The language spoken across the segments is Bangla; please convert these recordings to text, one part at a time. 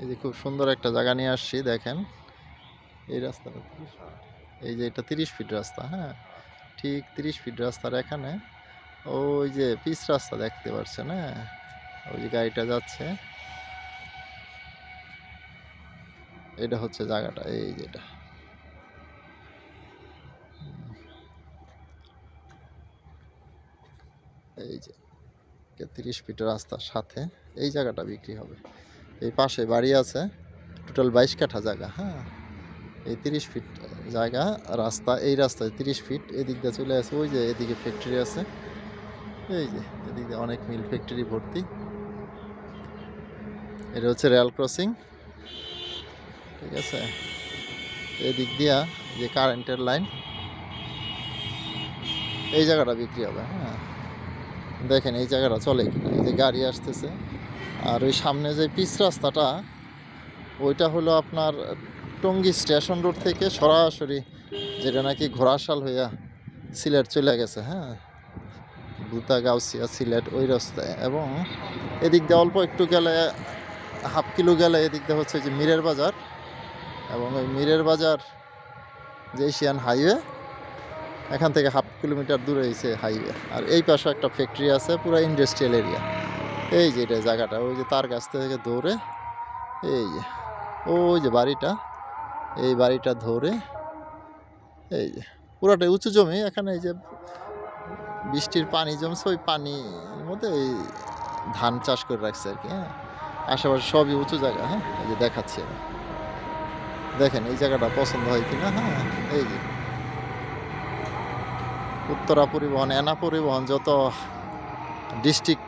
এই যে খুব সুন্দর একটা জায়গা নিয়ে আসছি, দেখেন এই রাস্তাটা, এই যে এটা 30 ফিট রাস্তা। হ্যাঁ, ঠিক 30 ফিট রাস্তার এখানে ওই যে পিচ রাস্তা দেখতে পাচ্ছেন। হ্যাঁ, ওই যে গাড়িটা যাচ্ছে, এটা হচ্ছে জায়গাটা। এই যেটা এই যে 30 ফিট রাস্তার সাথে এই জায়গাটা বিক্রি হবে। এই পাশে বাড়ি আছে, টোটাল 22 কাঠা জায়গা। হ্যাঁ, এই 30 ফিট জায়গা রাস্তা, এই রাস্তায় 30 ফিট এদিক দিয়ে চলে আসে। ওই যে এদিকে ফ্যাক্টরি আছে, এই যে এদিক দিয়ে অনেক মিল ফ্যাক্টরি ভর্তি। এটা হচ্ছে রেল ক্রসিং, ঠিক আছে। এদিক দিয়া যে কারেন্টের লাইন, এই জায়গাটা বিক্রি হবে। হ্যাঁ, দেখেন এই জায়গাটা চলে কিনা, এই যে গাড়ি আসতেছে। আর ওই সামনে যে পিচ রাস্তাটা, ওইটা হলো আপনার টঙ্গী স্টেশন রোড থেকে সরাসরি, যেটা নাকি ঘোড়াশাল হইয়া সিলেট চলে গেছে। হ্যাঁ, বুতা গাউসিয়া সিলেট ওই রাস্তায়। এবং এদিক দিয়ে অল্প একটু গেলে, হাফ কিলো গেলে এদিক দিয়ে হচ্ছে যে মিরের বাজার, এবং ওই মিরের বাজার যে এশিয়ান হাইওয়ে, এখান থেকে হাফ কিলোমিটার দূরে হয়েছে হাইওয়ে। আর এই পাশে একটা ফ্যাক্টরি আছে, পুরো ইন্ডাস্ট্রিয়াল এরিয়া। এই যে এটা জায়গাটা, ওই যে তার কাছ থেকে ধরে, এই যে ওই যে বাড়িটা, এই বাড়িটা ধরে, এই যে পুরাটাই উঁচু জমি। এখানে এই যে বৃষ্টির পানি জমছে, ওই পানির মধ্যে এই ধান চাষ করে রাখছে আর কি। হ্যাঁ, আশেপাশে সবই উঁচু জায়গা। হ্যাঁ, এই যে দেখাচ্ছি আমি, দেখেন এই জায়গাটা পছন্দ হয় কিনা। হ্যাঁ, এই যে উত্তরা পরিবহন, এনা পরিবহন, যত ডিস্ট্রিক্ট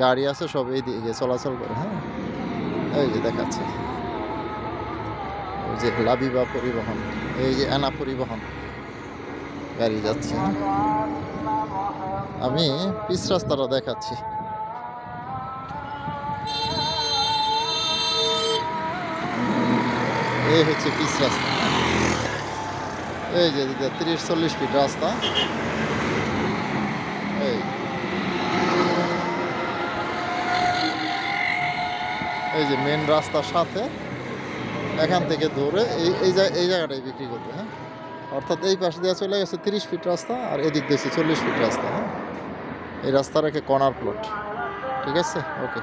গাড়ি আছে সব এই দিকে চলাচল করে। হ্যাঁ, এই যে দেখাচ্ছে, ওই যে লাবিবা পরিবহন, এই যে এনা পরিবহন গাড়ি যাচ্ছে। আমি পিচ রাস্তাটা দেখাচ্ছি। এই হচ্ছে পিচ রাস্তা। এই যে 30-40 ফিট রাস্তা। এই যে মেন রাস্তার সাথে এখান থেকে ধরে এই জায়গাটাই বিক্রি করবে। হ্যাঁ, অর্থাৎ এই পাশ দিয়ে চলে গেছে 30 ফিট রাস্তা, আর এদিক দিয়েছে 40 ফিট রাস্তা। হ্যাঁ, এই রাস্তার একে কর্নার প্লট, ঠিক আছে। ওকে।